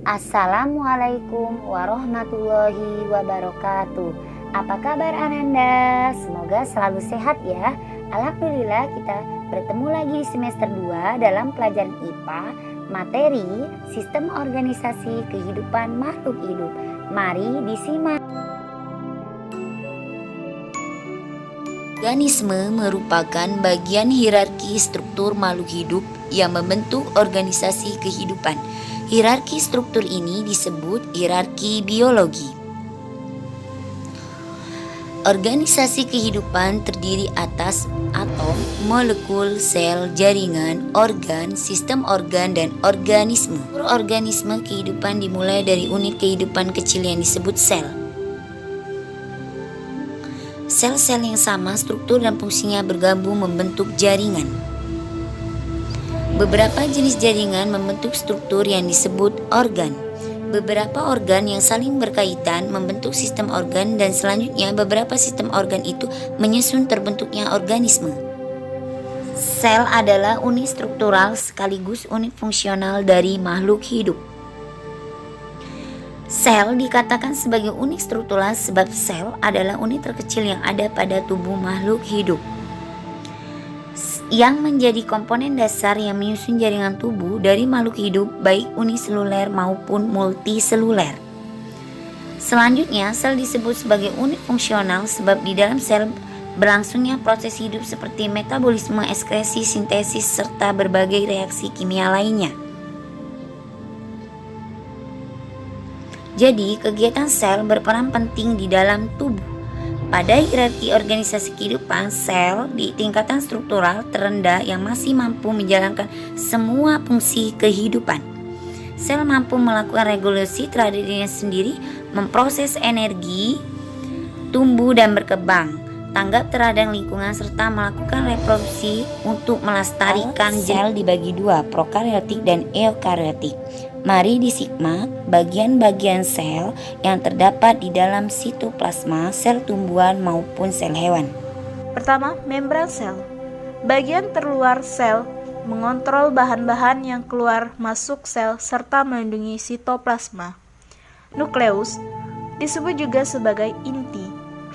Assalamualaikum warahmatullahi wabarakatuh. Apa kabar Ananda? Semoga selalu sehat ya. Alhamdulillah kita bertemu lagi di semester 2 dalam pelajaran IPA materi Sistem Organisasi Kehidupan Makhluk Hidup. Mari disimak. Organisme merupakan bagian hierarki struktur makhluk hidup yang membentuk organisasi kehidupan. Hierarki struktur ini disebut hierarki biologi. Organisasi kehidupan terdiri atas atom, molekul, sel, jaringan, organ, sistem organ, dan organisme. Organisme kehidupan dimulai dari unit kehidupan kecil yang disebut sel. Sel-sel yang sama struktur dan fungsinya bergabung membentuk jaringan. Beberapa jenis jaringan membentuk struktur yang disebut organ. Beberapa organ yang saling berkaitan membentuk sistem organ, dan selanjutnya beberapa sistem organ itu menyusun terbentuknya organisme. Sel adalah unit struktural sekaligus unit fungsional dari makhluk hidup. Sel dikatakan sebagai unit struktural sebab sel adalah unit terkecil yang ada pada tubuh makhluk hidup, yang menjadi komponen dasar yang menyusun jaringan tubuh dari makhluk hidup baik uniseluler maupun multiseluler. Selanjutnya, sel disebut sebagai unit fungsional sebab di dalam sel berlangsungnya proses hidup seperti metabolisme, ekskresi, sintesis, serta berbagai reaksi kimia lainnya. Jadi, kegiatan sel berperan penting di dalam tubuh. Pada hierarki organisasi kehidupan, sel di tingkatan struktural terendah yang masih mampu menjalankan semua fungsi kehidupan. Sel mampu melakukan regulasi terhadap dirinya sendiri, memproses energi, tumbuh dan berkembang, tanggap terhadap lingkungan, serta melakukan reproduksi untuk melestarikan. Sel dibagi dua, prokariotik dan eukariotik. Mari disimak bagian-bagian sel yang terdapat di dalam sitoplasma, sel tumbuhan maupun sel hewan. Pertama, membran sel. Bagian terluar sel mengontrol bahan-bahan yang keluar masuk sel serta melindungi sitoplasma. Nukleus disebut juga sebagai inti.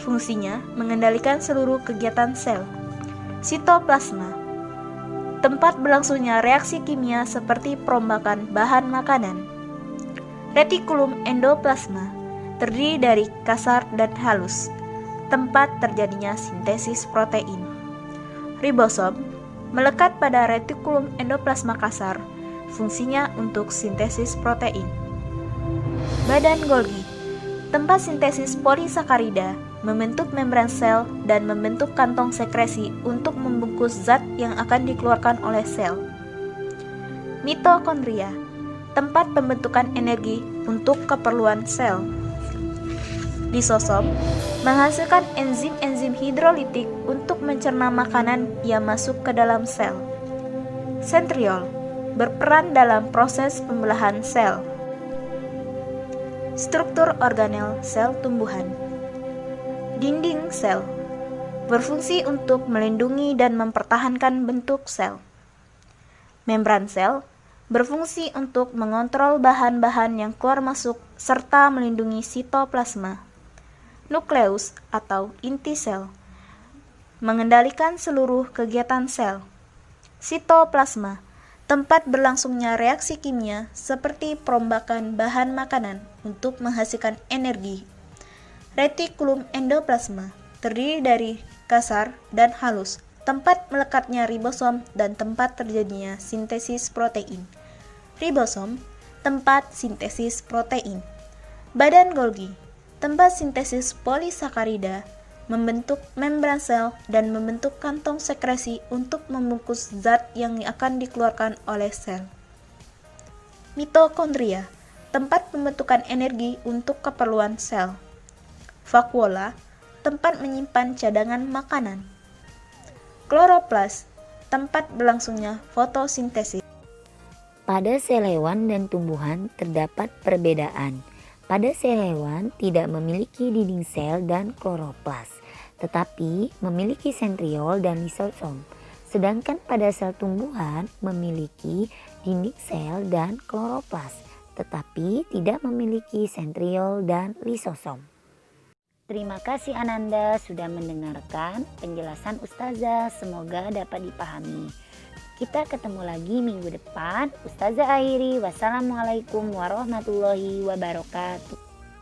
Fungsinya mengendalikan seluruh kegiatan sel. Sitoplasma, tempat berlangsungnya reaksi kimia seperti perombakan bahan makanan. Retikulum endoplasma terdiri dari kasar dan halus, tempat terjadinya sintesis protein. Ribosom melekat pada retikulum endoplasma kasar, fungsinya untuk sintesis protein. Badan Golgi, tempat sintesis polisakarida, membentuk membran sel dan membentuk kantong sekresi untuk membungkus zat yang akan dikeluarkan oleh sel. Mitokondria, tempat pembentukan energi untuk keperluan sel. Lisosom, menghasilkan enzim-enzim hidrolitik untuk mencerna makanan yang masuk ke dalam sel. Sentriol, berperan dalam proses pembelahan sel. Struktur organel sel tumbuhan. Dinding sel berfungsi untuk melindungi dan mempertahankan bentuk sel. Membran sel berfungsi untuk mengontrol bahan-bahan yang keluar masuk serta melindungi sitoplasma. Nukleus atau inti sel mengendalikan seluruh kegiatan sel. Sitoplasma, tempat berlangsungnya reaksi kimia seperti perombakan bahan makanan untuk menghasilkan energi. Retikulum endoplasma terdiri dari kasar dan halus, tempat melekatnya ribosom dan tempat terjadinya sintesis protein. Ribosom, tempat sintesis protein. Badan Golgi, tempat sintesis polisakarida, membentuk membran sel dan membentuk kantong sekresi untuk membungkus zat yang akan dikeluarkan oleh sel. Mitokondria, tempat pembentukan energi untuk keperluan sel. Vakuola, tempat menyimpan cadangan makanan. Kloroplas, tempat berlangsungnya fotosintesis. Pada sel hewan dan tumbuhan terdapat perbedaan. Pada sel hewan tidak memiliki dinding sel dan kloroplas, tetapi memiliki sentriol dan lisosom. Sedangkan pada sel tumbuhan memiliki dinding sel dan kloroplas, tetapi tidak memiliki sentriol dan lisosom. Terima kasih Ananda sudah mendengarkan penjelasan Ustazah, semoga dapat dipahami. Kita ketemu lagi minggu depan. Ustazah akhiri, wassalamualaikum warahmatullahi wabarakatuh.